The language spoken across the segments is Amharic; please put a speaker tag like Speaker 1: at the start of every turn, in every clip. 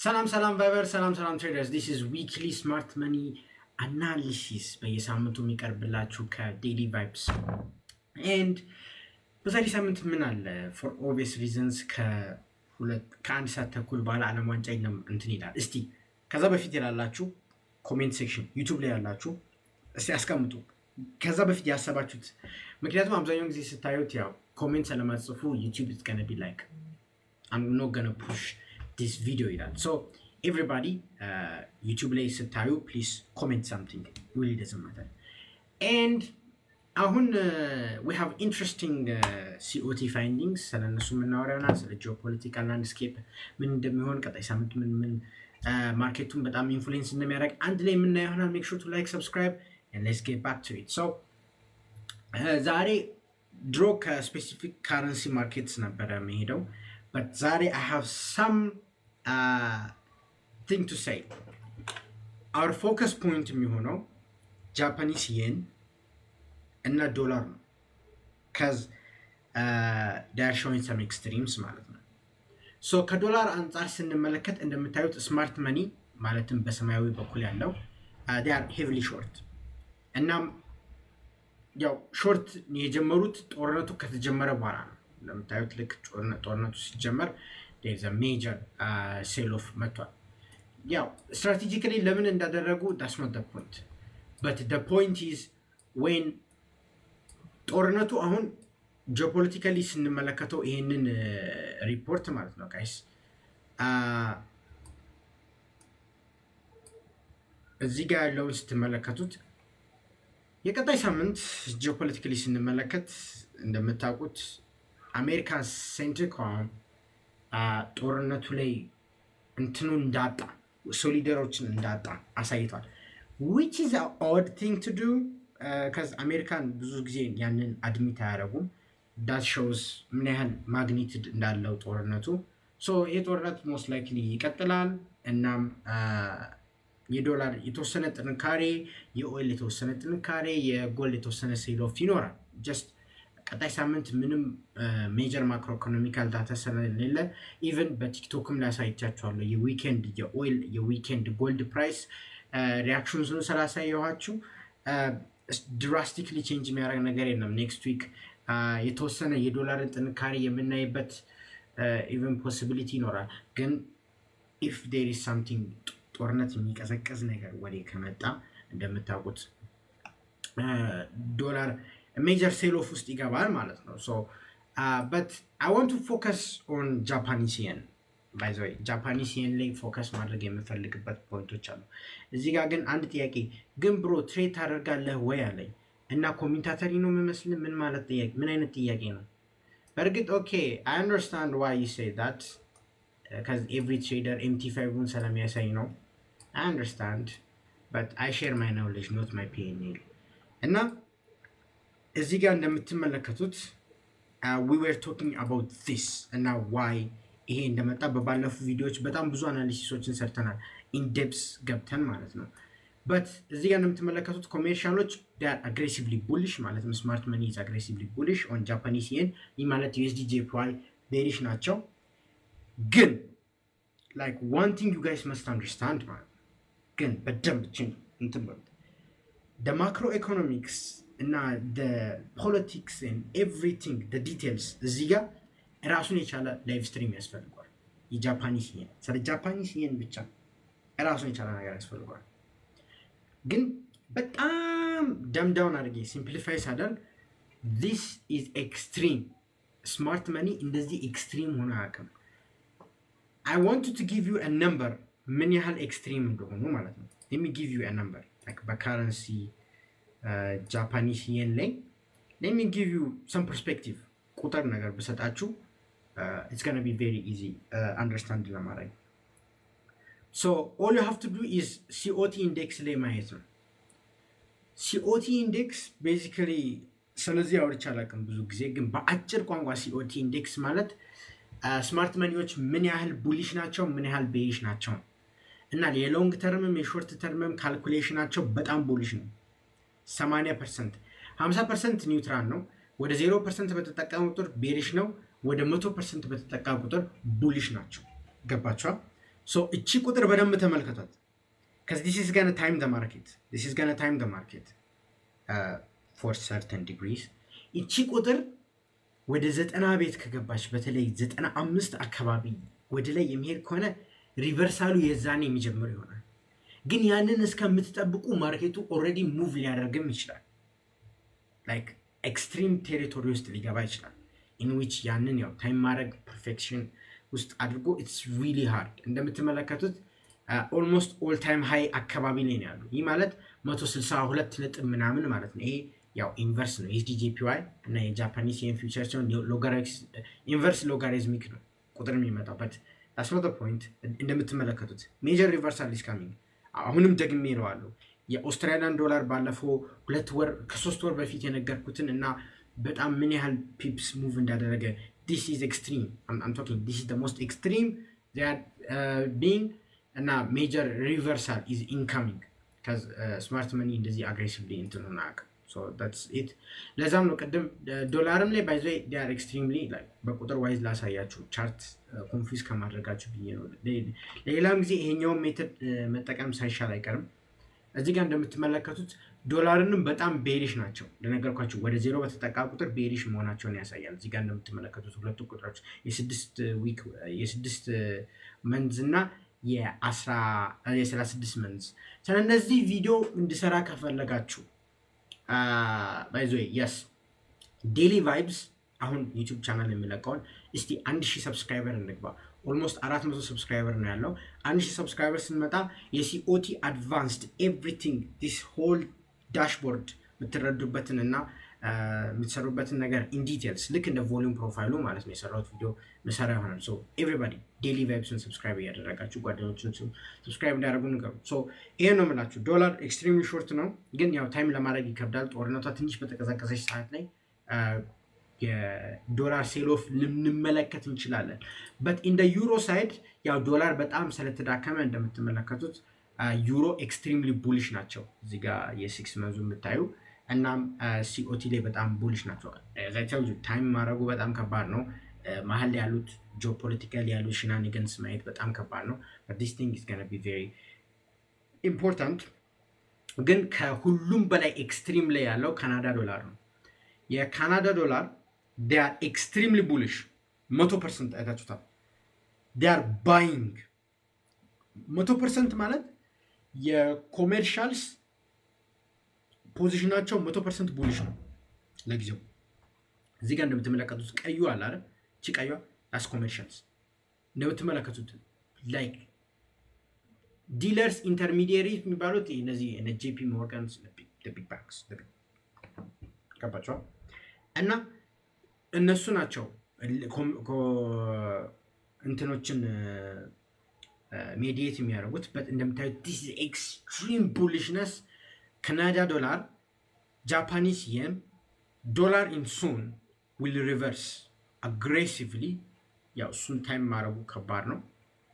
Speaker 1: ሰላም ቫይበር ሰላም ትሬደርስ this is weekly smart money analysis በየሳምንቱ የሚቀርብላችሁ ከዴሊ ቫይብስ and በዛሬ ሳምንት ምን አለ for obvious reasons ከአንድ ሰዓት ተኩል በኋላ ዓለም ዋንጫ እንትን ይላል። እስቲ ከዛ በፊት ያላላችሁ ኮሜንት ሴክሽን ዩቲዩብ ላይ ያላችሁ እስቲ አስቀምጡ ከዛ በፊት ያሰባችሁት። ምክንያቱም አብዛኛውን ጊዜ ስታዩት ያው ኮሜንት ስለማጽፉ ዩቲዩብ is gonna be like I'm not gonna push this video ይላል። So everybody YouTube ላይ ስታዩ please comment something, it really doesn't matter. And አሁን we have interesting COT findings ስለነሱ የምናወራውና ስለ ጂኦፖለቲካል ላንድስኬፕ ምን እንደሚሆን ቀጣይ ሳምንት ምን ማርኬቱን በጣም ኢንፍሉዌንስ እንደሚያደርግ አንድ ላይ የምናየው ይሆናል። make sure to like, subscribe and let's get back to it. So ዛሬ ድሮ ከስፔሲፊክ ካረንሲ ማርኬትስ ነበረ መሄደው but ዛሬ I have some thing to say. Our focus point የሚሆነው Japanese yen እና ዶላር ነው because they are showing some extremes ማለት ነው። so ከዶላር አንፃር ስንመለከት እንደምታዩት ስማርት መኒ ማለትም በሰማያዊ በኩል ያለው they are heavily short እና ያው ሾርት የጀመሩት ጦርነቱ ከተጀመረ በኋላ ነው። እንደምታዩት ልክ ጦርነቱ ሲጀመር there is a major sell off መጥቷል። ያው strategically ለምን እንዳደረጉ that's not the point, but the point is when ጦርነቱ አሁን ጂኦፖለቲካሊ ስንመለከተው ይሄንን ሪፖርት ማለት ነው ጋይስ እዚህ ጋር ያለውን ስትመለከቱት የቀጣይ ሳምንት ጂኦፖለቲካሊ ስንመለከት እንደምታውቁት አሜሪካ ሴንትሪክ ጦርነቱ ላይ እንትኑ እንዳጣ ሶሊደሮችን እንዳጣ አሳይቷል። which is an odd thing to do because አሜሪካን ብዙ ጊዜ ያንን አድሚት አያደርጉም። that shows ምን ያህል ማግኒቱድ እንዳለው ጦርነቱ። so የጦርነት most likely ይቀጥላል እናም የዶላር የተወሰነ ጥንካሬ፣ የኦይል የተወሰነ ጥንካሬ፣ የጎልድ የተወሰነ ሴል ኦፍ ይኖራል። just ቀጣይ ሳምንት ምንም ሜጀር ማክሮ ኢኮኖሚካል ዳታ ስለሌለ ኢቨን በቲክቶክም ላይ አሳይቻችኋለሁ የዊኬንድ የኦይል የዊኬንድ ጎልድ ፕራይስ ሪአክሽኑን ስላሳየኋችሁ ድራስቲክሊ ቼንጅ የሚያደርግ ነገር የለም። ኔክስት ዊክ የተወሰነ የዶላርን ጥንካሬ የምናይበት ኢቨን ፖሲቢሊቲ ይኖራል። ግን ኢፍ ዴር ኢዝ ሳምቲንግ ጦርነት የሚቀዘቀዝ ነገር ወደ ከመጣ እንደምታውቁት ዶላር major sell off ውስጥ ይገባል ማለት ነው። so but I want to focus on Japanese yen. by the way Japanese yen ላይ ፎከስ ማድረግ የምፈልግበት ፖይንቶች አሉ። እዚህ ጋር ግን አንድ ጥያቄ ግን ብሮ ትሬድ ታደርጋለህ ወይ አለኝ እና ኮሜንታተሪ ነው የሚመስል ምን ማለት ጥያቄ ምን አይነት ጥያቄ ነው? በእርግጥ okay I understand why you say that because every trader MT5ን ስለሚያሳይ ነው I understand, but I share my knowledge not my PNL. እና እዚህ ጋር እንደምትመለከቱት we were talking about this እና why ይሄ እንደመጣ በባለፉ ቪዲዮዎች በጣም ብዙ አናሊሲሶችን ሰርተናል in depth ገብተን ማለት ነው። but እዚህ ጋር እንደምትመለከቱት ኮሜርሻሎች they are aggressively bullish ማለት ነው። smart money is aggressively bullish on Japanese yen ይህ ማለት USD JPY bearish ናቸው። ግን like one thing you guys must understand ማለት ግን በደንብ እንትን በሉት the macroeconomics እና the politics and everything the details እዚህ ጋር ራሱን የቻለ ላይቭ ስትሪም ያስፈልጋል። የጃፓኒስ yen ስለ ጃፓኒስ yen ብቻ ራሱን የቻለ ነገር ያስፈልጋል። ግን በጣም ዳውን አድርጌ ሲምፕሊፋይ ሳደርግ this is extreme smart money እንደዚህ ኤክስትሪም ሆነ አያውቅም። I wanted to give you a number ምን ያህል ኤክስትሪም እንደሆኑ ማለት ነው። let me give you a number like በካረንሲ Japanese yen ላይ let me give you some perspective ቁጥር ነገር በሰጣችሁ it's going to be very easy understand ለማድረግ so all you have to do is COT index ላይ ማየት ነው። COT index basically ስለዚህ አውርቼ አላውቅም ብዙ ጊዜ ግን በአጭር ቋንቋ COT index ማለት ስማርት መኒዎች ምን ያህል ቡሊሽ ናቸው ምን ያህል ቤሪሽ ናቸው እና የሎንግ ተርምም የሾርት ተርምም ካልኩሌሽናቸው በጣም ቡሊሽ ነው። 80% 50% ኒውትራል ነው። ወደ 0% በተጠቀሙ ቁጥር ቤሪሽ ነው። ወደ 100% በተጠቀሙ ቁጥር ቡሊሽ ናቸው። ገባችኋል? ሶ እቺ ቁጥር በደንብ ተመልከቷት። because this is gonna time the market for certain degrees። እቺ ቁጥር ወደ 90 ቤት ከገባች በተለይ 95 አካባቢ ወደ ላይ የሚሄድ ከሆነ ሪቨርሳሉ የዛኔ የሚጀምር ይሆናል። ግን ያንን እስከምትጠብቁ ማርኬቱ ኦልሬዲ ሙቭ ሊያደርግም ይችላል። ላይክ ኤክስትሪም ቴሪቶሪ ውስጥ ሊገባ ይችላል። ኢን ዊች ያንን ያው ታይም ማድረግ ፐርፌክሽን ውስጥ አድርጎ ኢትስ ሪሊ ሃርድ። እንደምትመለከቱት ኦልሞስት ኦል ታይም ሃይ አካባቢ ላይ ነው ያለው። ይህ ማለት 162 ነጥብ ምናምን ማለት ነው። ይሄ ያው ኢንቨርስ ነው የኤስዲጄፒዋይ እና የጃፓኒስ የን ፊውቸር ሲሆን ኢንቨርስ ሎጋሪዝሚክ ነው ቁጥር የሚመጣው በት that's not the point። እንደምትመለከቱት ሜጀር ሪቨርሳል ኢዝ ካሚንግ። አሁንም ደግሜ እለዋለሁ የኦስትራሊያን ዶላር ባለፈው 2 ወር ከ3 ወር በፊት የነገርኩትን እና በጣም ምን ያህል ፒፕስ ሙቭ እንዳደረገ this is extreme I'm talking this is the most extreme they are being እና ሜጀር ሪቨርሳል is incoming because smart money እንደዚህ aggressively እንትኑን አያውቅም። so that's it። ለዛም ነው ቅድም ዶላርም ላይ by the way they are extremely like በቁጥር ዋይዝ ላሳያችሁ ቻርት ኮንፊውዝ ከማድረጋችሁ ብዬ ነው። ሌላም ጊዜ ይሄኛውን ሜተድ መጠቀም ሳይሻል አይቀርም። እዚህ ጋር እንደምትመለከቱት ዶላርንም በጣም ቤሪሽ ናቸው። ለነገርኳችሁ ወደ ዜሮ በተጠቃ ቁጥር ቤሪሽ መሆናቸውን ያሳያል። እዚህ ጋር እንደምትመለከቱት ሁለቱ ቁጥሮች የ6 መንዝ እና የ36 መንዝ። ስለዚህ ቪዲዮ እንድሰራ ከፈለጋችሁ ባይ ዘ ወይ የስ ዴሊ ቫይብስ አሁን ዩቲዩብ ቻናል የሚለቀውን እስቲ 1000 ሰብስክራይበር እንግባ። ኦልሞስት 400 ሰብስክራይበር ነው ያለው። 1000 ሰብስክራይበር ስንመጣ የሲኦቲ አድቫንስድ ኤቭሪቲንግ ዲስ ሆል ዳሽቦርድ የምትረዱበትን እና የምትሰሩበትን ነገር ኢን ዲቴልስ ልክ እንደ ቮሊዩም ፕሮፋይሉ ማለት ነው የሰራሁት ቪዲዮ መሰራ ይሆናል። ሶ ኤቭሪባዲ ዴሊ ቫይብስን ሰብስክራይብ እያደረጋችሁ ጓደኞችን ሰብስክራይብ እንዲያደርጉ ንገሩ። ሶ ይሄን ነው የምላችሁ። ዶላር ኤክስትሪምሊ ሾርት ነው፣ ግን ያው ታይም ለማድረግ ይከብዳል። ጦርነቷ ትንሽ በተቀዛቀዘች ሰዓት ላይ የዶላር ሴሎፍ ልንመለከት እንችላለን። በት ኢን ደ ዩሮ ሳይድ ያው ዶላር በጣም ስለተዳከመ እንደምትመለከቱት ዩሮ ኤክስትሪምሊ ቡሊሽ ናቸው። እዚህ ጋር የ6 መንዙ የምታዩ እናም ሲኦቲ ላይ በጣም ቡሊሽ ናቸው። ዛይታው ታይም ማድረጉ በጣም ከባድ ነው። መሀል ላይ ያሉት ጂኦፖለቲካል ያሉት ሽናኒገንስ ማየት በጣም ከባድ ነው። but this thing is gonna be very important። ግን ከሁሉም በላይ ኤክስትሪም ላይ ያለው ካናዳ ዶላር ነው። የካናዳ ዶላር they are extremely bullish 100% አይታችሁታል። they are buying 100% ማለት የኮሜርሻልስ ፖዚሽናቸው 100% ቡሊሽ ነው ለጊዜው። እዚህ ጋር እንደምትመለከቱት ቀዩ አለ አይደል? እቺ ቀዩዋ አስ ኮሜርሻልስ እንደምትመለከቱት ላይክ ዲለርስ ኢንተርሚዲየሪ የሚባሉት እነዚህ እነ ጄፒ ሞርጋንስ ቢግ ባንክስ ገባችኋል? እና እነሱ ናቸው እንትኖችን ሜዲየት የሚያደርጉት። እንደምታዩት this is extreme bullishness ካናዳ ዶላር ጃፓኒስ የን ዶላር ኢን ሱን will reverse aggressively። ያው እሱን ታይም ማድረጉ ከባድ ነው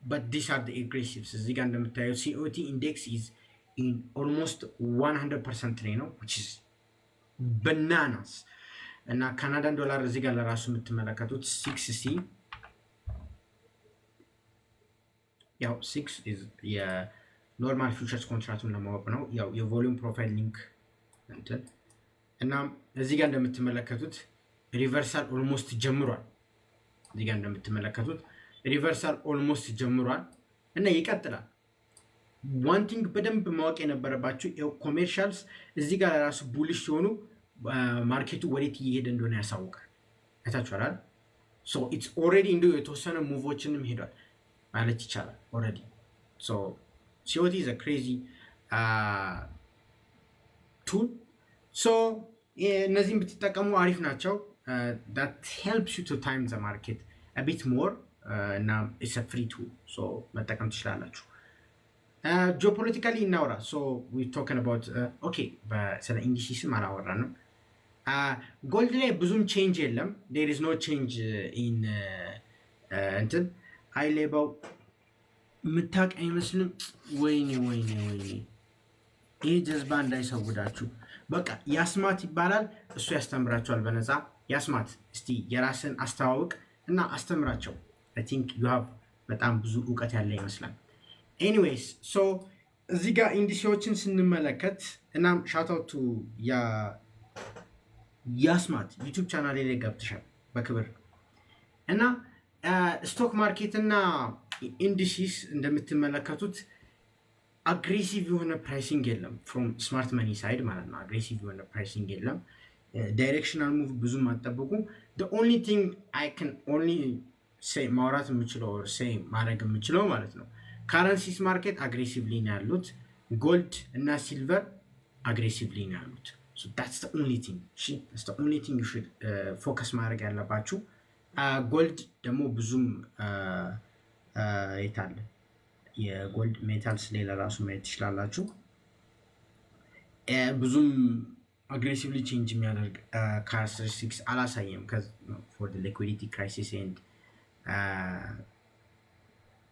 Speaker 1: but these are the aggressives። እዚህ ጋር እንደምታዩት COT index is in almost 100% ላይ ነው which is bananas። እና ካናዳን ዶላር እዚህ ጋር ለራሱ የምትመለከቱት 6C ያው 6 is የኖርማል ፊውቸርስ ኮንትራክቱን ለማወቅ ነው። ያው የቮሊዩም ፕሮፋይል ሊንክ እንትን እና እዚህ ጋር እንደምትመለከቱት ሪቨርሳል ኦልሞስት ጀምሯል። እዚህ ጋር እንደምትመለከቱት ሪቨርሳል ኦልሞስት ጀምሯል እና ይቀጥላል። ዋን ቲንግ በደንብ ማወቅ የነበረባችሁ ኮሜርሻልስ እዚህ ጋር ለራሱ ቡሊሽ ሲሆኑ ማርኬቱ ወዴት እየሄደ እንደሆነ ያሳውቃል። አይታችኋል። ሶ ኢትስ ኦልሬዲ እንደ የተወሰነ ሙቮችንም ሄዷል ማለት ይቻላል ኦልሬዲ። ሶ ሲኦቲ ኢዝ አ ክሬዚ ቱል። ሶ እነዚህን ብትጠቀሙ አሪፍ ናቸው። that helps you to time the market a bit more እና it's a free tool ሶ መጠቀም ትችላላችሁ። ጂኦፖለቲካሊ እናውራ። ሶ we talking about okay ስለ ኢንዲሲስም አላወራንም። ጎልድ ላይ ብዙም ቼንጅ የለም። there is no change in እንትን አይ ሌባው ምታቅ አይመስልም። ወይኔ ይሄ ጀዝባ እንዳይሰውዳችሁ። በቃ ያስማት ይባላል። እሱ ያስተምራቸዋል በነፃ። ያስማት እስቲ የራስን አስተዋውቅ እና አስተምራቸው። I think you have በጣም ብዙ እውቀት ያለ ይመስላል። ኤኒዌይስ ሶ እዚህ ጋር ኢንዲሲዎችን ስንመለከት እናም ሻውት ያስማት ዩቲዩብ ቻናል ላይ ገብተሻል በክብር እና ስቶክ ማርኬት እና ኢንዲሲስ እንደምትመለከቱት አግሬሲቭ የሆነ ፕራይሲንግ የለም ፍሮም ስማርት መኒ ሳይድ ማለት ነው። አግሬሲቭ የሆነ ፕራይሲንግ የለም። ዳይሬክሽናል ሙቭ ብዙም አጠብቁ። ኦንሊ ቲንግ አይ ካን ኦንሊ ሴይ ማውራት የምችለው ሴይ ማድረግ የምችለው ማለት ነው ካረንሲስ ማርኬት አግሬሲቭሊ ነው ያሉት። ጎልድ እና ሲልቨር አግሬሲቭሊ ነው ያሉት። So that's the only thing. That's the only thing you should focus ማድረግ ያለባችሁ። ጎልድ ደግሞ ብዙም የታለ የጎልድ ሜታልስ ሌላ ራሱ ማየት ትችላላችሁ። ብዙም አግሬሲቭሊ ቼንጅ የሚያደርግ ካራክተሪስቲክስ አላሳየም for the liquidity crisis and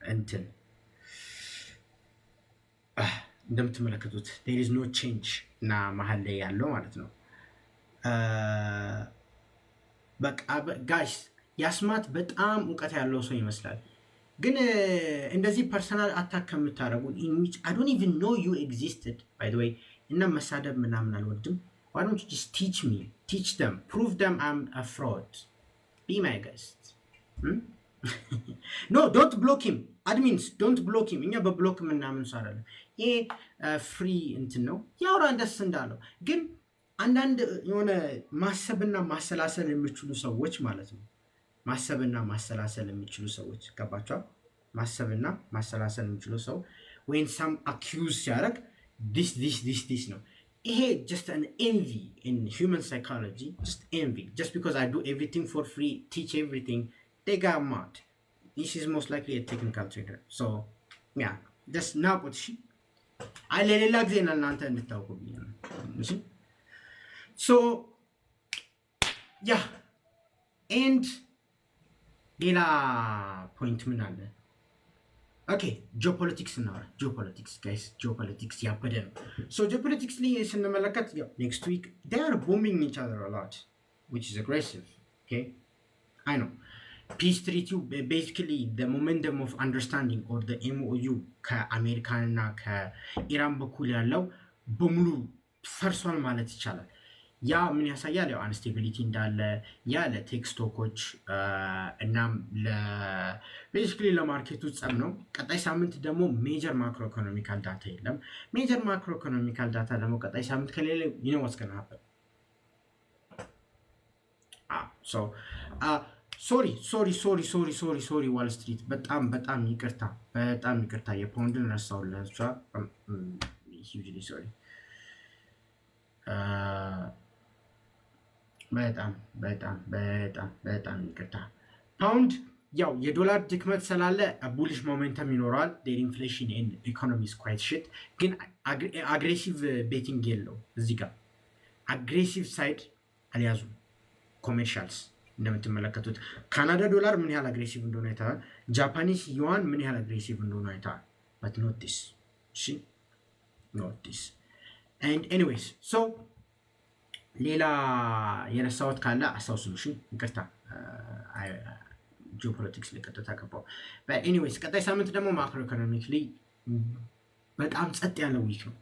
Speaker 1: እንትን እንደምትመለከቱት there is no change እና መሀል ላይ ያለው ማለት ነው። በቃ ጋይስ ያስማት በጣም እውቀት ያለው ሰው ይመስላል፣ ግን እንደዚህ ፐርሰናል አታክ ከምታረጉ I don't even know you existed by the way እና መሳደብ ምናምን አልወድም። why don't you just teach them, prove them I'm a fraud, be my guest. No, don't block him admins, don't block him። እኛ በብሎክ ምናምን ሰው አይደለም። ይሄ ፍሪ እንትን ነው ያውራ እንደስ እንዳለው። ግን አንዳንድ የሆነ ማሰብና ማሰላሰል የሚችሉ ሰዎች ማለት ነው ማሰብና ማሰላሰል የሚችሉ ሰዎች ገባቸዋል። ማሰብና ማሰላሰል የሚችሉ ሰው when some accuse ሲያደርግ this ነው። ይሄ just an envy in human psychology, just envy. Just because I do everything for free, teach everything, they got mad. This is most likely a technical trader. So yeah, just now put she I ሌላ ጊዜ እናንተ እንድታውቁ ብዬ ነው። so yeah, and ሌላ ፖይንት ምን አለ? ኦኬ ጂኦፖለቲክስ እናወራ። ጂኦፖለቲክስ ጋይስ፣ ጂኦፖለቲክስ ያበደ ነው። ሶ ጂኦፖለቲክስ ላይ ስንመለከት next week they are bombing each other a lot, which is aggressive. Okay, I know. Peace treaty basically the momentum of understanding or the MOU ከአሜሪካን እና ከኢራን በኩል ያለው በሙሉ ፈርሷል ማለት ይቻላል። ያ ምን ያሳያል? ያው አንስቴቢሊቲ እንዳለ ያ ለቴክ ስቶኮች እናም ቤሲክሊ ለማርኬቱ ጸም ነው። ቀጣይ ሳምንት ደግሞ ሜጀር ማክሮ ኢኮኖሚካል ዳታ የለም። ሜጀር ማክሮ ኢኮኖሚካል ዳታ ደግሞ ቀጣይ ሳምንት ከሌለ what's gonna happen? ሶሪ ዋል ስትሪት በጣም ይቅርታ የፓውንድን ረሳሁላችሁ። ሂውጅሊ ሶሪ በጣም ይቅርታ። ፓውንድ ያው የዶላር ድክመት ስላለ ቡሊሽ ሞሜንተም ይኖረዋል። ዴር ኢንፍሌሽን ኤንድ ኢኮኖሚ ኢዝ ኳይት ሽት። ግን አግሬሲቭ ቤቲንግ የለው እዚህ ጋር አግሬሲቭ ሳይድ አልያዙም ኮሜርሻልስ። እንደምትመለከቱት ካናዳ ዶላር ምን ያህል አግሬሲቭ እንደሆነ አይተዋል። ጃፓኒስ ዩዋን ምን ያህል አግሬሲቭ እንደሆነ አይተዋል። በት ኖት ዲስ ኤንድ ኤኒዌይስ ሶ ሌላ የረሳሁት ካለ አስታውሱኝ። እሺ ይቅርታ፣ ጂኦፖለቲክስ ለቀጥታ ገባው። ኤኒዌይስ ቀጣይ ሳምንት ደግሞ ማክሮ ኢኮኖሚክሊ በጣም ጸጥ ያለ ዊክ ነው።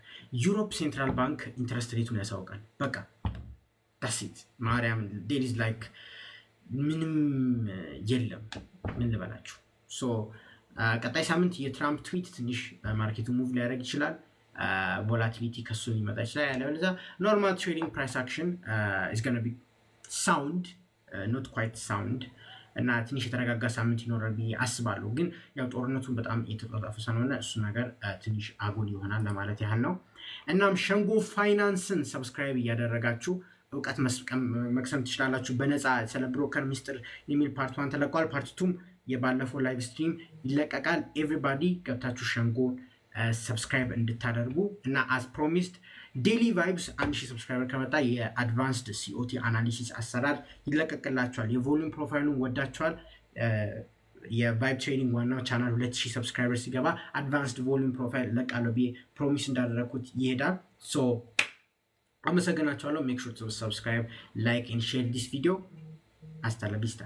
Speaker 1: ዩሮፕ ሴንትራል ባንክ ኢንትረስት ሬቱን ያሳውቃል። በቃ ዳሲት ማርያም ዴር ኢዝ ላይክ ምንም የለም። ምን ልበላችሁ። ሶ ቀጣይ ሳምንት የትራምፕ ትዊት ትንሽ ማርኬቱ ሙቭ ሊያደርግ ይችላል። ቮላቲሊቲ ከሱ ሊመጣ ይችላል። ያለበለዛ ኖርማል ትሬዲንግ ፕራይስ አክሽን ኢዝ ጎና ቢ ሳውንድ ኖት ኳይት ሳውንድ እና ትንሽ የተረጋጋ ሳምንት ይኖራል ብዬ አስባለሁ። ግን ያው ጦርነቱን በጣም የተጧጧፈ ስለሆነ እሱ ነገር ትንሽ አጉል ይሆናል ለማለት ያህል ነው። እናም ሸንጎ ፋይናንስን ሰብስክራይብ እያደረጋችሁ እውቀት መቅሰም ትችላላችሁ በነፃ። ስለ ብሮከር ሚስጥር የሚል ፓርት 1 ተለቋል። ፓርት 2 የባለፈው ላይቭ ስትሪም ይለቀቃል። ኤቭሪባዲ ገብታችሁ ሸንጎ ሰብስክራይብ እንድታደርጉ እና አስ ፕሮሚስድ ዴሊ ቫይብስ 1000 ሰብስክራይበር ከመጣ የአድቫንስድ ሲኦቲ አናሊሲስ አሰራር ይለቀቅላችኋል። የቮሉም ፕሮፋይሉን ወዳችኋል። የቫይብ ትሬዲንግ ዋናው ቻናል 2000 ሰብስክራይበር ሲገባ አድቫንስድ ቮሉም ፕሮፋይል ለቃለሁ ብዬ ፕሮሚስ እንዳደረኩት ይሄዳል። ሶ አመሰግናችኋለሁ። ሜክ ሹር ቱ ሰብስክራይብ፣ ላይክ ኤንድ ሼር ዲስ ቪዲዮ። አስታ ላ ቪስታ።